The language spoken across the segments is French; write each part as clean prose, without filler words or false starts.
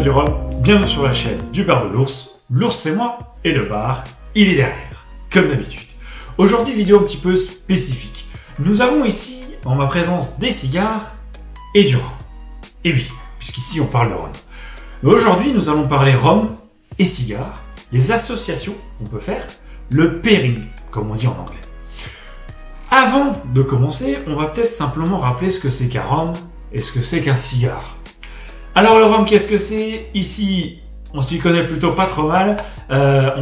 du rhum, bienvenue sur la chaîne du bar de l'ours. L'ours c'est moi et le bar, il est derrière, comme d'habitude. Aujourd'hui, vidéo un petit peu spécifique. Nous avons ici en ma présence des cigares et du rhum. Et oui, puisqu'ici on parle de rhum. Mais aujourd'hui, nous allons parler rhum et cigares, les associations qu'on peut faire, le pairing, comme on dit en anglais. Avant de commencer, on va peut-être simplement rappeler ce que c'est qu'un rhum et ce que c'est qu'un cigare. Alors le rhum, qu'est-ce que c'est? Ici, on s'y connaît plutôt pas trop mal. On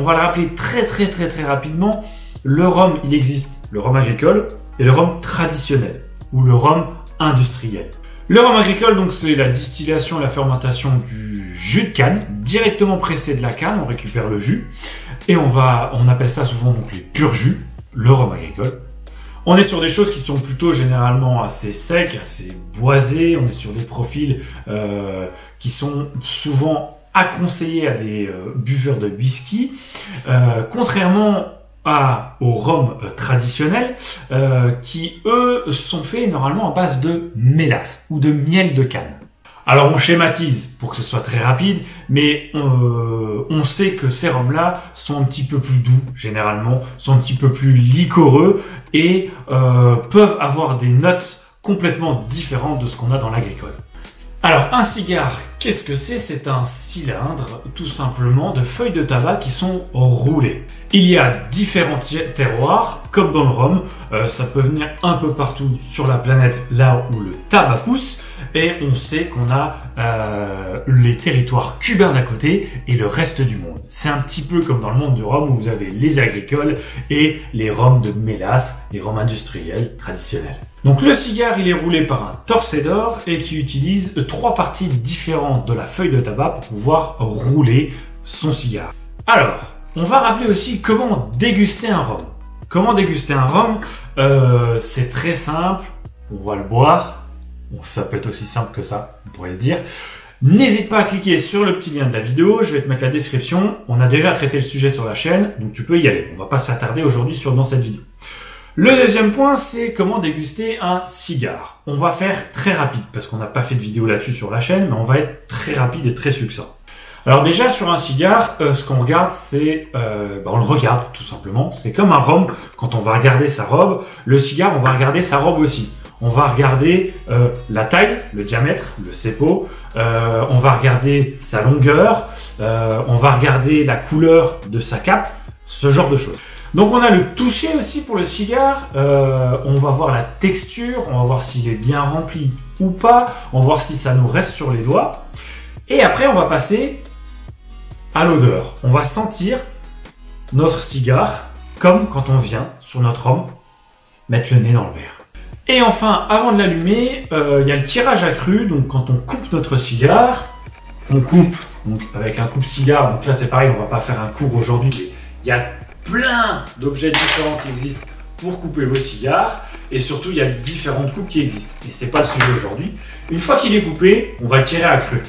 va le rappeler très rapidement. Le rhum, il existe le rhum agricole et le rhum traditionnel ou le rhum industriel. Le rhum agricole, donc, c'est la distillation et la fermentation du jus de canne, directement pressé de la canne, on récupère le jus et on appelle ça souvent donc les purs jus, le rhum agricole. On est sur des choses qui sont plutôt généralement assez secs, assez boisées. On est sur des profils qui sont souvent à conseiller à des buveurs de whisky. Contrairement au rhum traditionnel, qui eux sont faits normalement à base de mélasse ou de miel de canne. Alors on schématise pour que ce soit très rapide, mais on sait que ces rhums-là sont un petit peu plus doux, généralement, sont un petit peu plus liquoreux et peuvent avoir des notes complètement différentes de ce qu'on a dans l'agricole. Alors un cigare, qu'est-ce que c'est? C'est un cylindre, tout simplement, de feuilles de tabac qui sont roulées. Il y a différents terroirs, comme dans le rhum, ça peut venir un peu partout sur la planète, là où le tabac pousse, et on sait qu'on a les territoires cubains d'un côté et le reste du monde. C'est un petit peu comme dans le monde du rhum où vous avez les agricoles et les rhums de mélasse, les rhums industriels traditionnels. Donc le cigare, il est roulé par un torcédor et qui utilise 3 parties différentes de la feuille de tabac pour pouvoir rouler son cigare. Alors, on va rappeler aussi comment déguster un rhum. Comment déguster un rhum? C'est très simple, on va le boire. Bon, ça peut être aussi simple que ça, on pourrait se dire. N'hésite pas à cliquer sur le petit lien de la vidéo, je vais te mettre la description. On a déjà traité le sujet sur la chaîne, donc tu peux y aller. On va pas s'attarder aujourd'hui dans cette vidéo. Le deuxième point, c'est comment déguster un cigare. On va faire très rapide, parce qu'on n'a pas fait de vidéo là-dessus sur la chaîne, mais on va être très rapide et très succinct. Alors déjà, sur un cigare, ce qu'on regarde, c'est... on le regarde, tout simplement. C'est comme un rhum, quand on va regarder sa robe. Le cigare, on va regarder sa robe aussi. On va regarder la taille, le diamètre, le cépot. On va regarder sa longueur. On va regarder la couleur de sa cape, ce genre de choses. Donc on a le toucher aussi pour le cigare, on va voir la texture, on va voir s'il est bien rempli ou pas, on va voir si ça nous reste sur les doigts. Et après on va passer à l'odeur. On va sentir notre cigare comme quand on vient sur notre rhum mettre le nez dans le verre. Et enfin, avant de l'allumer, il y a le tirage à cru. Donc quand on coupe notre cigare, on coupe donc avec un coupe-cigare. Donc là c'est pareil, on va pas faire un cours aujourd'hui, mais il y a plein d'objets différents qui existent pour couper vos cigares et surtout il y a différentes coupes qui existent et c'est pas le sujet aujourd'hui. Une fois qu'il est coupé, on va le tirer à cru.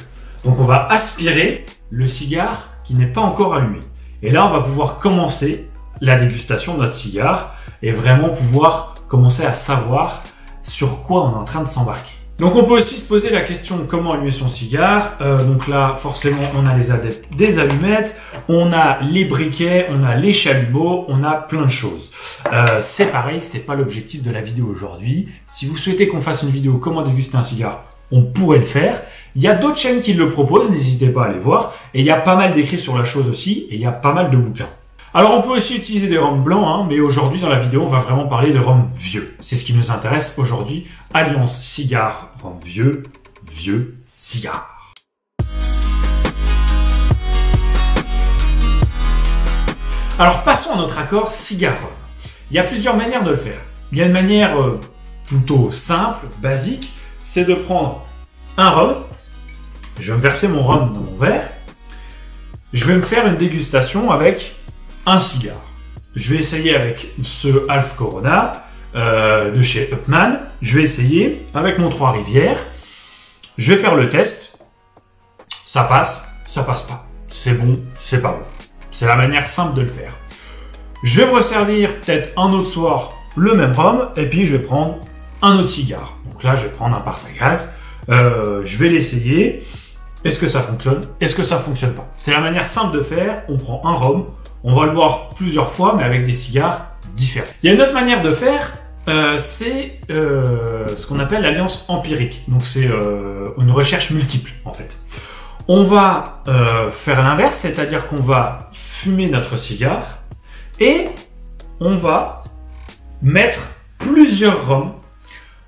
Donc on va aspirer le cigare qui n'est pas encore allumé et là on va pouvoir commencer la dégustation de notre cigare et vraiment pouvoir commencer à savoir sur quoi on est en train de s'embarquer. Donc on peut aussi se poser la question de comment allumer son cigare. Donc là, forcément, on a les adeptes des allumettes, on a les briquets, on a les chalumeaux, on a plein de choses. C'est pareil, c'est pas l'objectif de la vidéo aujourd'hui. Si vous souhaitez qu'on fasse une vidéo comment déguster un cigare, on pourrait le faire. Il y a d'autres chaînes qui le proposent, n'hésitez pas à aller voir. Et il y a pas mal d'écrits sur la chose aussi, et il y a pas mal de bouquins. Alors on peut aussi utiliser des rhums blancs, mais aujourd'hui dans la vidéo on va vraiment parler de rhum vieux. C'est ce qui nous intéresse aujourd'hui. Alliance cigare, rhum vieux, vieux cigare. Alors passons à notre accord cigare-rhum. Il y a plusieurs manières de le faire. Il y a une manière plutôt simple, basique, c'est de prendre un rhum. Je vais me verser mon rhum dans mon verre. Je vais me faire une dégustation avec un cigare. Je vais essayer avec ce Half Corona de chez Upmann. Je vais essayer avec mon Trois Rivières. Je vais faire le test. Ça passe pas. C'est bon, c'est pas bon. C'est la manière simple de le faire. Je vais me resservir peut-être un autre soir le même rhum et puis je vais prendre un autre cigare. Donc là, je vais prendre un Partagaz. Je vais l'essayer. Est-ce que ça fonctionne? Est-ce que ça fonctionne pas? C'est la manière simple de faire. On prend un rhum, on va le boire plusieurs fois, mais avec des cigares différents. Il y a une autre manière de faire, c'est ce qu'on appelle l'alliance empirique. Donc c'est une recherche multiple en fait. On va faire l'inverse, c'est-à-dire qu'on va fumer notre cigare et on va mettre plusieurs rhums.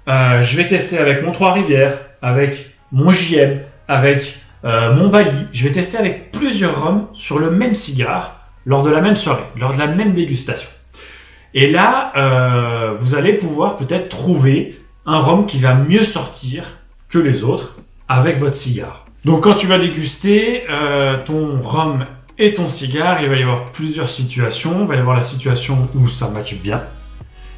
Je vais tester avec mon Trois-Rivières, avec mon JM, avec mon Bali. Je vais tester avec plusieurs rhums sur le même cigare lors de la même soirée, lors de la même dégustation. Et là, vous allez pouvoir peut-être trouver un rhum qui va mieux sortir que les autres avec votre cigare. Donc quand tu vas déguster ton rhum et ton cigare, il va y avoir plusieurs situations. Il va y avoir la situation où ça matche bien.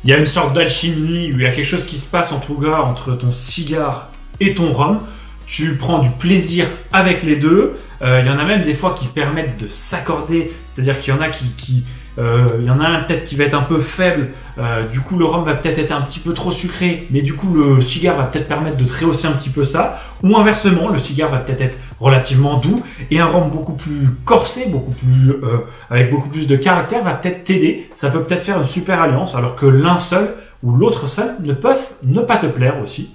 Il y a une sorte d'alchimie, où il y a quelque chose qui se passe en tout cas entre ton cigare et ton rhum. Tu prends du plaisir avec les deux. Il y en a même des fois qui permettent de s'accorder. C'est-à-dire qu'il y en a il y en a un peut-être qui va être un peu faible. Du coup, le rhum va peut-être être un petit peu trop sucré. Mais du coup, le cigare va peut-être permettre de rehausser un petit peu ça. Ou inversement, le cigare va peut-être être relativement doux. Et un rhum beaucoup plus corsé, avec beaucoup plus de caractère va peut-être t'aider. Ça peut peut-être faire une super alliance. Alors que l'un seul ou l'autre seul ne peuvent ne pas te plaire aussi.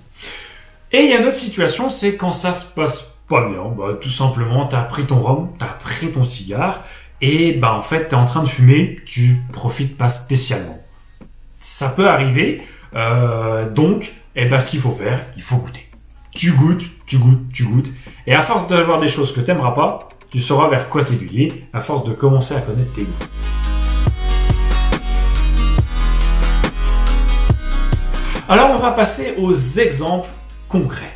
Et il y a une autre situation, c'est quand ça se passe pas bien. Tout simplement, t'as pris ton rhum, t'as pris ton cigare, et en fait, t'es en train de fumer, tu profites pas spécialement. Ça peut arriver, donc, ce qu'il faut faire, il faut goûter. Tu goûtes, et à force d'avoir des choses que t'aimeras pas, tu sauras vers quoi t'aiguiller, à force de commencer à connaître tes goûts. Alors, on va passer aux exemples concret.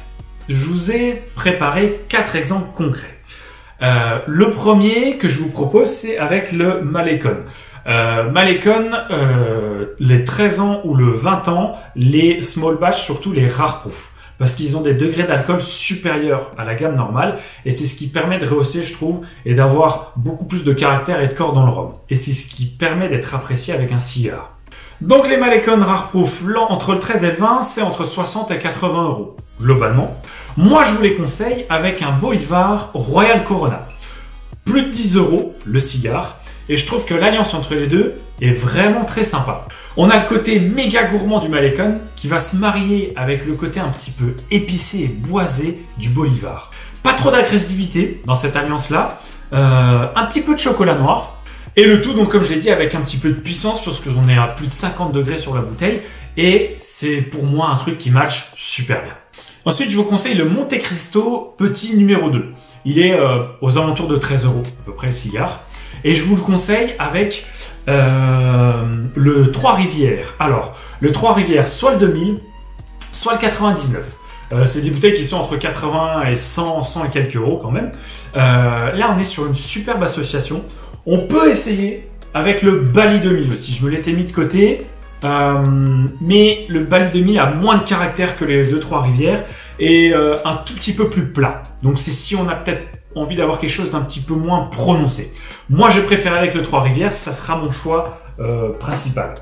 Je vous ai préparé 4 exemples concrets. Le premier que je vous propose, c'est avec le Malecon. Malecon, les 13 ans ou le 20 ans, les small batch, surtout les rare proof. Parce qu'ils ont des degrés d'alcool supérieurs à la gamme normale. Et c'est ce qui permet de rehausser, je trouve, et d'avoir beaucoup plus de caractère et de corps dans le rhum. Et c'est ce qui permet d'être apprécié avec un cigare. Donc les Malecon Rare Proof, entre le 13 et le 20, c'est entre 60 et 80 euros, globalement. Moi, je vous les conseille avec un Bolivar Royal Corona. Plus de 10 euros le cigare, et je trouve que l'alliance entre les deux est vraiment très sympa. On a le côté méga gourmand du Malecon qui va se marier avec le côté un petit peu épicé et boisé du Bolivar. Pas trop d'agressivité dans cette alliance-là, un petit peu de chocolat noir. Et le tout, donc comme je l'ai dit, avec un petit peu de puissance parce qu'on est à plus de 50 degrés sur la bouteille. Et c'est pour moi un truc qui match super bien. Ensuite, je vous conseille le Monte Cristo petit numéro 2. Il est aux alentours de 13 euros, à peu près le cigare. Et je vous le conseille avec le Trois-Rivières. Alors, le Trois-Rivières, soit le 2000, soit le 99. C'est des bouteilles qui sont entre 80 et 100 et quelques euros quand même. Là, on est sur une superbe association. On peut essayer avec le Bali 2000 aussi. Je me l'étais mis de côté. Mais le Bali 2000 a moins de caractère que les 2-3 rivières et un tout petit peu plus plat. Donc c'est si on a peut-être envie d'avoir quelque chose d'un petit peu moins prononcé. Moi, j'ai préféré avec le 3 rivières. Ça sera mon choix principal.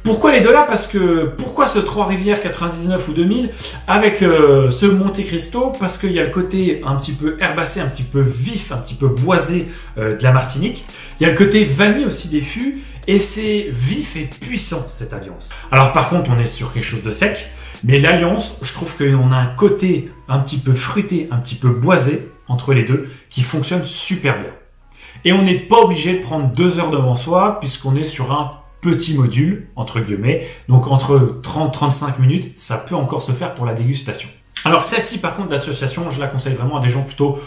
Pourquoi les deux là? Parce que pourquoi ce 3 rivières 99 ou 2000 avec ce Monte Cristo? Parce qu'il y a le côté un petit peu herbacé, un petit peu vif, un petit peu boisé de la Martinique. Il y a le côté vanille aussi des fûts et c'est vif et puissant cette alliance. Alors par contre, on est sur quelque chose de sec, mais l'alliance, je trouve qu'on a un côté un petit peu fruité, un petit peu boisé entre les deux qui fonctionne super bien. Et on n'est pas obligé de prendre 2 heures devant soi puisqu'on est sur un petit module, entre guillemets, donc entre 30-35 minutes, ça peut encore se faire pour la dégustation. Alors celle-ci, par contre, l'association, je la conseille vraiment à des gens plutôt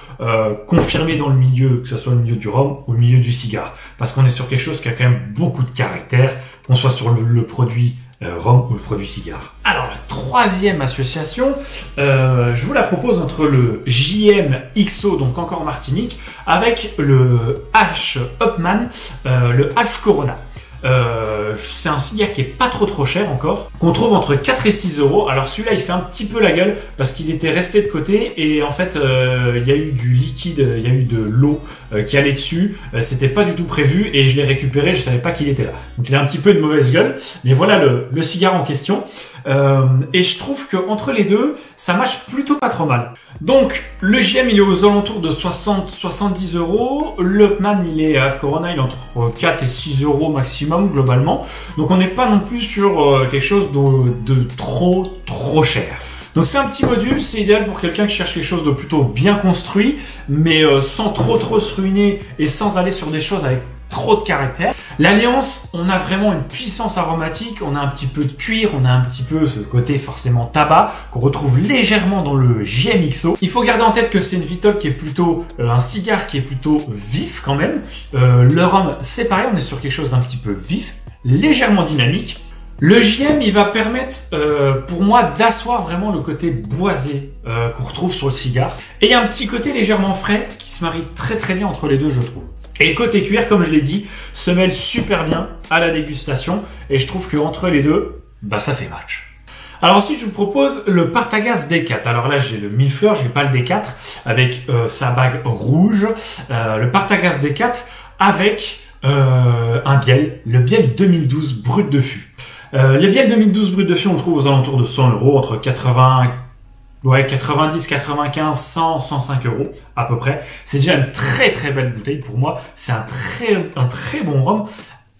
confirmés dans le milieu, que ce soit le milieu du rhum ou le milieu du cigare, parce qu'on est sur quelque chose qui a quand même beaucoup de caractère, qu'on soit sur le produit rhum ou le produit cigare. Alors la troisième association, je vous la propose entre le JM XO, donc encore Martinique, avec le H Upman, le Half Corona. C'est un cigare qui est pas trop cher encore, qu'on trouve entre 4 et 6 euros. Alors celui-là il fait un petit peu la gueule parce qu'il était resté de côté et en fait il y a eu du liquide, il y a eu de l'eau qui allait dessus, c'était pas du tout prévu et je l'ai récupéré, je savais pas qu'il était là. Donc il a un petit peu de mauvaise gueule, mais voilà le cigare en question. et je trouve que entre les deux, ça marche plutôt pas trop mal. Donc le JM il est aux alentours de 60-70 euros, le Upman il est à Corona, il est entre 4 et 6 euros maximum globalement. Donc on n'est pas non plus sur quelque chose de trop cher. Donc c'est un petit module, c'est idéal pour quelqu'un qui cherche quelque chose de plutôt bien construit, mais sans trop se ruiner et sans aller sur des choses avec trop de caractère. L'Alliance, on a vraiment une puissance aromatique, on a un petit peu de cuir, on a un petit peu ce côté forcément tabac qu'on retrouve légèrement dans le JMXO. Il faut garder en tête que c'est une Vitol qui est plutôt un cigare qui est plutôt vif quand même. Le rhum, c'est pareil, on est sur quelque chose d'un petit peu vif, légèrement dynamique. Le JM, il va permettre pour moi d'asseoir vraiment le côté boisé qu'on retrouve sur le cigare. Et il y a un petit côté légèrement frais qui se marie très bien entre les deux, je trouve. Et le côté cuir, comme je l'ai dit, se mêle super bien à la dégustation. Et je trouve qu'entre les deux, bah ça fait match. Alors ensuite, je vous propose le Partagaz D4. Alors là, j'ai le millefleur, j'ai pas le D4, avec sa bague rouge. Le Partagaz D4 avec un biel, le biel 2012 brut de fût. Les biels 2012 brut de fût, on le trouve aux alentours de 100 euros, entre 90, 95, 100, 105 euros à peu près. C'est déjà une très belle bouteille pour moi. C'est un très bon rhum.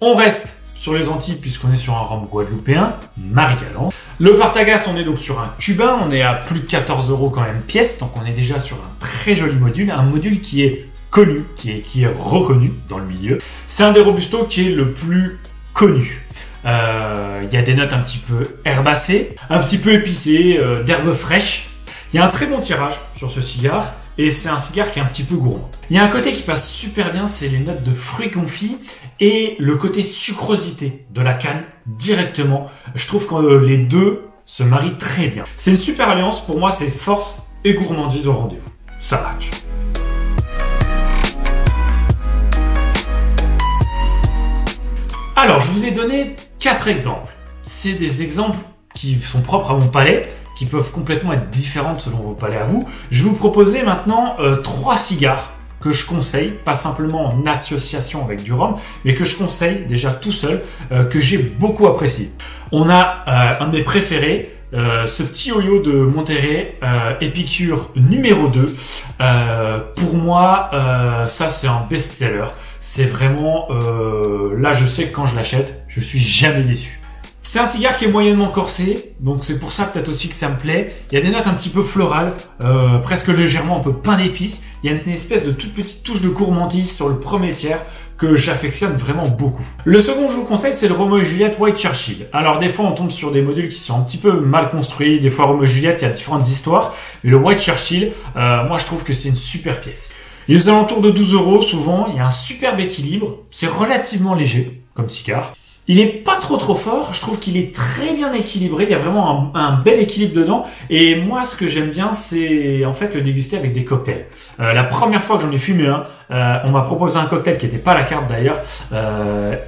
On reste sur les Antilles puisqu'on est sur un rhum guadeloupéen, Marie-Galante. Le Partagaz, on est donc sur un cubain. On est à plus de 14 euros quand même pièce. Donc on est déjà sur un très joli module. Un module qui est connu, qui est reconnu dans le milieu. C'est un des Robusto qui est le plus connu. Il y a des notes un petit peu herbacées, un petit peu épicées, d'herbes fraîches. Il y a un très bon tirage sur ce cigare et c'est un cigare qui est un petit peu gourmand. Il y a un côté qui passe super bien, c'est les notes de fruits confits et le côté sucrosité de la canne directement. Je trouve que les deux se marient très bien. C'est une super alliance, pour moi c'est force et gourmandise au rendez-vous. Ça match. Alors, je vous ai donné 4 exemples. C'est des exemples qui sont propres à mon palais, qui peuvent complètement être différentes selon vos palais à vous. Je vais vous proposer maintenant 3 cigares que je conseille, pas simplement en association avec du rhum, mais que je conseille déjà tout seul, que j'ai beaucoup apprécié. On a un de mes préférés, ce petit yo-yo de Monterrey, Épicure numéro 2. Pour moi, ça c'est un best-seller. C'est vraiment, là je sais que quand je l'achète, je suis jamais déçu. C'est un cigare qui est moyennement corsé, donc c'est pour ça peut-être aussi que ça me plaît. Il y a des notes un petit peu florales, presque légèrement un peu pain d'épices. Il y a une espèce de toute petite touche de gourmandise sur le premier tiers que j'affectionne vraiment beaucoup. Le second que je vous conseille, c'est le Roméo et Juliette White Churchill. Alors des fois on tombe sur des modules qui sont un petit peu mal construits, des fois Roméo et Juliette, il y a différentes histoires. Mais le White Churchill, moi je trouve que c'est une super pièce. Il est aux alentours de 12 euros souvent, il y a un superbe équilibre, c'est relativement léger comme cigare. Il est pas trop fort, je trouve qu'il est très bien équilibré, il y a vraiment un bel équilibre dedans. Et moi ce que j'aime bien c'est en fait le déguster avec des cocktails. La première fois que j'en ai fumé un, on m'a proposé un cocktail qui n'était pas à la carte d'ailleurs.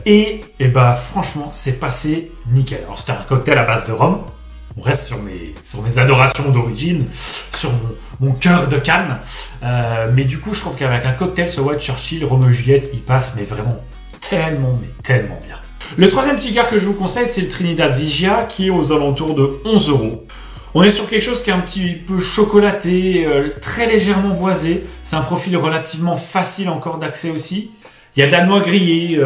Et bah franchement c'est passé nickel. Alors c'était un cocktail à base de rhum. On reste sur mes adorations d'origine, sur mon cœur de canne. Mais du coup, je trouve qu'avec un cocktail, ce White Churchill, Roméo et Juliette, il passe mais vraiment tellement bien. Le troisième cigare que je vous conseille, c'est le Trinidad Vigia, qui est aux alentours de 11 euros. On est sur quelque chose qui est un petit peu chocolaté, très légèrement boisé. C'est un profil relativement facile encore d'accès aussi. Il y a de la noix grillée,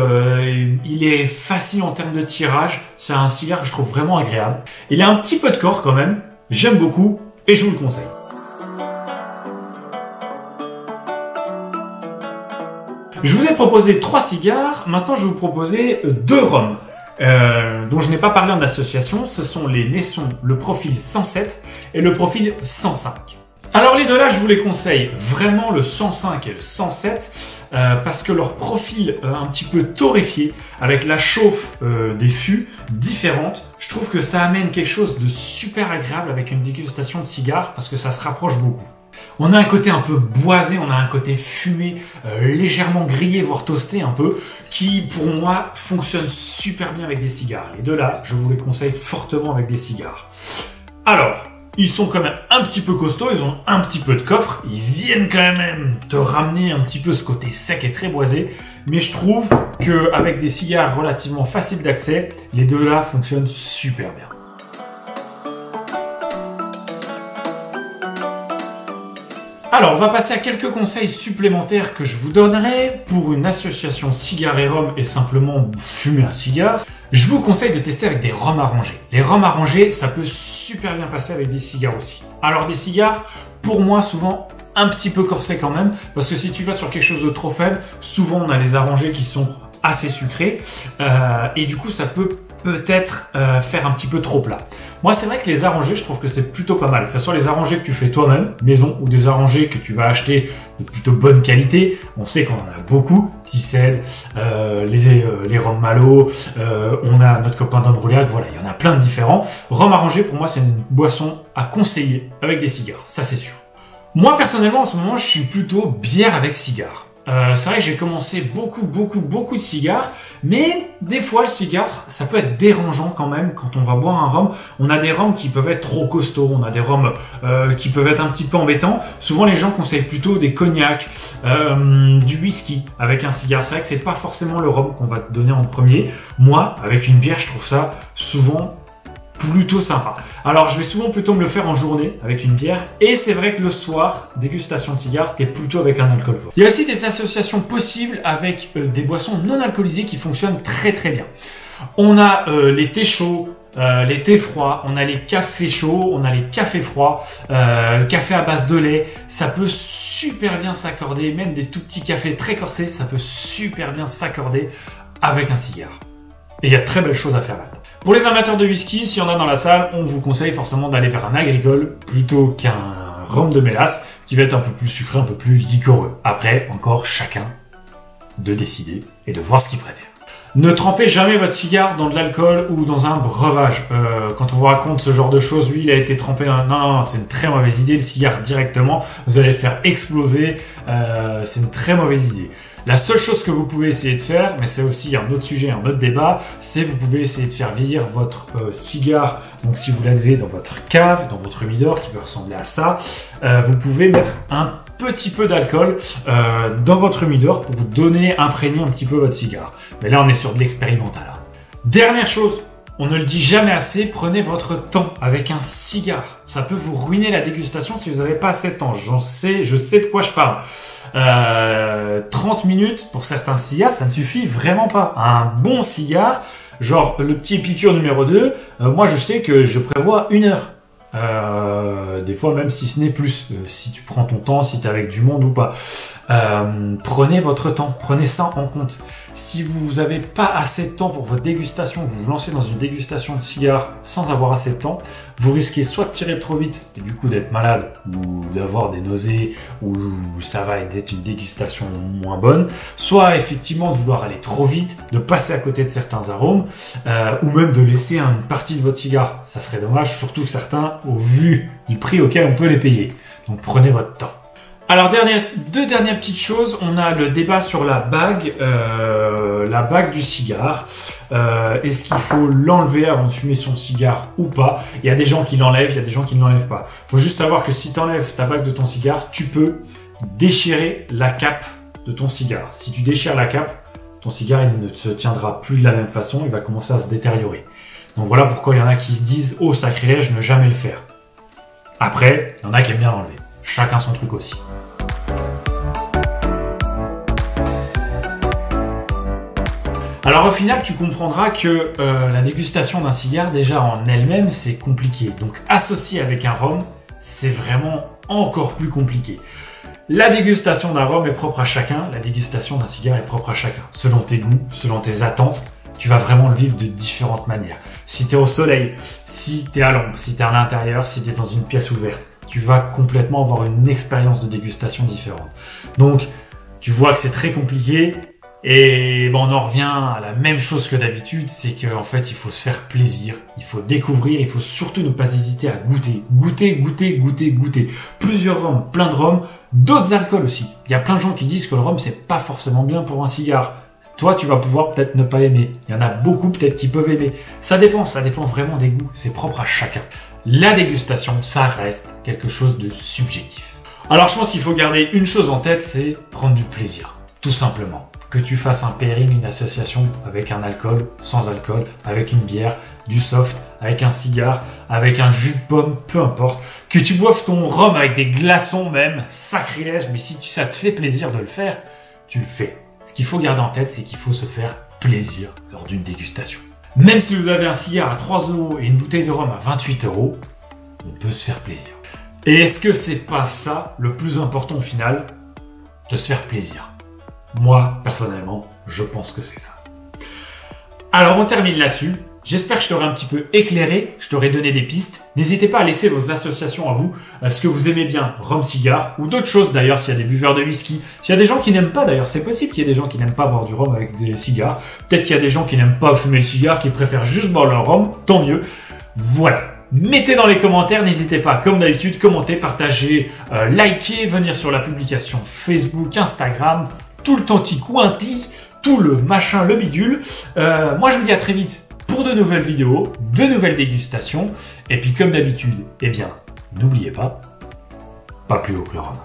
il est facile en termes de tirage. C'est un cigare que je trouve vraiment agréable. Il a un petit peu de corps quand même, j'aime beaucoup et je vous le conseille. Je vous ai proposé 3 cigares, maintenant je vais vous proposer 2 rhums. Dont je n'ai pas parlé en association, ce sont les Naisson, le profil 107 et le profil 105. Alors les deux là, je vous les conseille vraiment, le 105 et le 107, parce que leur profil un petit peu torréfié, avec la chauffe des fûts différentes, je trouve que ça amène quelque chose de super agréable avec une dégustation de cigare, parce que ça se rapproche beaucoup. On a un côté un peu boisé, on a un côté fumé, légèrement grillé, voire toasté un peu, qui pour moi fonctionne super bien avec des cigares. Les deux là, je vous les conseille fortement avec des cigares. Alors, ils sont quand même un petit peu costauds, ils ont un petit peu de coffre, ils viennent quand même te ramener un petit peu ce côté sec et très boisé, mais je trouve qu'avec des cigares relativement faciles d'accès, les deux là fonctionnent super bien. Alors, on va passer à quelques conseils supplémentaires que je vous donnerai pour une association cigare et rhum et simplement fumer un cigare. Je vous conseille de tester avec des rhums arrangés. Les rhums arrangés, ça peut super bien passer avec des cigares aussi. Alors, des cigares, pour moi, souvent un petit peu corsés quand même, parce que si tu vas sur quelque chose de trop faible, souvent on a des arrangés qui sont assez sucrés et du coup ça peut-être faire un petit peu trop plat. Moi c'est vrai que les arrangés je trouve que c'est plutôt pas mal, que ce soit les arrangés que tu fais toi-même maison ou des arrangés que tu vas acheter de plutôt bonne qualité. On sait qu'on en a beaucoup, Tissed, les rhum malo, on a notre copain Don Rouliac, voilà, il y en a plein de différents. Rhum arrangé pour moi c'est une boisson à conseiller avec des cigares, ça c'est sûr. Moi, personnellement, en ce moment, je suis plutôt bière avec cigare. C'est vrai que j'ai commencé beaucoup de cigares, mais des fois, le cigare, ça peut être dérangeant quand même quand on va boire un rhum. On a des rhums qui peuvent être trop costauds, on a des rhums qui peuvent être un petit peu embêtants. Souvent, les gens conseillent plutôt des cognacs, du whisky avec un cigare. C'est vrai que c'est pas forcément le rhum qu'on va te donner en premier. Moi, avec une bière, je trouve ça souvent plutôt sympa. Alors je vais souvent plutôt me le faire en journée avec une bière et c'est vrai que le soir, dégustation de cigare, t'es plutôt avec un alcool fort. Il y a aussi des associations possibles avec des boissons non alcoolisées qui fonctionnent très bien. On a les thés chauds, les thés froids, on a les cafés chauds, on a les cafés froids, le café à base de lait, ça peut super bien s'accorder, même des tout petits cafés très corsés, ça peut super bien s'accorder avec un cigare. Et il y a très belles choses à faire là. Pour les amateurs de whisky, s'il y en a dans la salle, on vous conseille forcément d'aller vers un agricole plutôt qu'un rhum de mélasse qui va être un peu plus sucré, un peu plus liquoreux. Après, encore chacun de décider et de voir ce qu'il préfère. Ne trempez jamais votre cigare dans de l'alcool ou dans un breuvage. Quand on vous raconte ce genre de choses, lui il a été trempé dans... Non, c'est une très mauvaise idée. Le cigare directement, vous allez le faire exploser. C'est une très mauvaise idée. La seule chose que vous pouvez essayer de faire, mais c'est aussi un autre sujet, un autre débat, c'est vous pouvez essayer de faire vieillir votre cigare. Donc si vous l'avez dans votre cave, dans votre humidor qui peut ressembler à ça, vous pouvez mettre un petit peu d'alcool dans votre humidor pour vous donner, imprégner un petit peu votre cigare. Mais là on est sur de l'expérimental. Dernière chose, on ne le dit jamais assez, prenez votre temps avec un cigare. Ça peut vous ruiner la dégustation si vous n'avez pas assez de temps. Je sais de quoi je parle. 30 minutes pour certains cigares, ça ne suffit vraiment pas. Un bon cigare, genre le petit épicure numéro 2, moi je sais que je prévois 1 heure. Des fois même si ce n'est plus, si tu prends ton temps, si tu es avec du monde ou pas. Prenez votre temps, prenez ça en compte. Si vous n'avez pas assez de temps pour votre dégustation, vous vous lancez dans une dégustation de cigares sans avoir assez de temps, vous risquez soit de tirer trop vite et du coup d'être malade ou d'avoir des nausées ou ça va être une dégustation moins bonne, soit effectivement de vouloir aller trop vite, de passer à côté de certains arômes ou même de laisser une partie de votre cigare. Ça serait dommage, surtout que certains au vu du prix auquel on peut les payer. Donc prenez votre temps. Alors deux dernières petites choses, on a le débat sur la bague du cigare. Est-ce qu'il faut l'enlever avant de fumer son cigare ou pas? Il y a des gens qui l'enlèvent, il y a des gens qui ne l'enlèvent pas. Il faut juste savoir que si tu enlèves ta bague de ton cigare, tu peux déchirer la cape de ton cigare. Si tu déchires la cape, ton cigare il ne se tiendra plus de la même façon, il va commencer à se détériorer. Donc voilà pourquoi il y en a qui se disent « Oh sacrilège, ne jamais le faire ». Après, il y en a qui aiment bien l'enlever. Chacun son truc aussi. Alors au final, tu comprendras que la dégustation d'un cigare, déjà en elle-même, c'est compliqué. Donc associé avec un rhum, c'est vraiment encore plus compliqué. La dégustation d'un rhum est propre à chacun, la dégustation d'un cigare est propre à chacun. Selon tes goûts, selon tes attentes, tu vas vraiment le vivre de différentes manières. Si tu es au soleil, si tu es à l'ombre, si tu es à l'intérieur, si tu es dans une pièce ouverte, tu vas complètement avoir une expérience de dégustation différente. Donc, tu vois que c'est très compliqué et on en revient à la même chose que d'habitude, c'est qu'en fait, il faut se faire plaisir, il faut découvrir, il faut surtout ne pas hésiter à goûter. Goûter. Plusieurs rhums, plein de rhums, d'autres alcools aussi. Il y a plein de gens qui disent que le rhum, c'est pas forcément bien pour un cigare. Toi, tu vas pouvoir peut-être ne pas aimer. Il y en a beaucoup peut-être qui peuvent aimer. Ça dépend vraiment des goûts. C'est propre à chacun. La dégustation, ça reste quelque chose de subjectif. Alors, je pense qu'il faut garder une chose en tête, c'est prendre du plaisir. Tout simplement. que tu fasses un pairing, une association avec un alcool, sans alcool, avec une bière, du soft, avec un cigare, avec un jus de pomme, peu importe. Que tu boives ton rhum avec des glaçons même, sacrilège, mais si ça te fait plaisir de le faire, tu le fais. Ce qu'il faut garder en tête, c'est qu'il faut se faire plaisir lors d'une dégustation. Même si vous avez un cigare à 3 € et une bouteille de rhum à 28 €, on peut se faire plaisir. Et est-ce que c'est pas ça le plus important au final? De se faire plaisir. Moi, personnellement, je pense que c'est ça. Alors, on termine là-dessus. J'espère que je t'aurai un petit peu éclairé, je t'aurai donné des pistes. N'hésitez pas à laisser vos associations à vous. Est-ce que vous aimez bien rhum cigare ou d'autres choses d'ailleurs, s'il y a des buveurs de whisky. S'il y a des gens qui n'aiment pas d'ailleurs, c'est possible qu'il y ait des gens qui n'aiment pas boire du rhum avec des cigares. Peut-être qu'il y a des gens qui n'aiment pas fumer le cigare, qui préfèrent juste boire leur rhum, tant mieux. Voilà. Mettez dans les commentaires, n'hésitez pas, comme d'habitude, commenter, partager, liker, venir sur la publication Facebook, Instagram, tout le tanti-cointi, tout le machin, le bidule. Moi, je vous dis à très vite pour de nouvelles vidéos, de nouvelles dégustations. Et puis, comme d'habitude, eh bien, n'oubliez pas, pas plus haut que le rhum.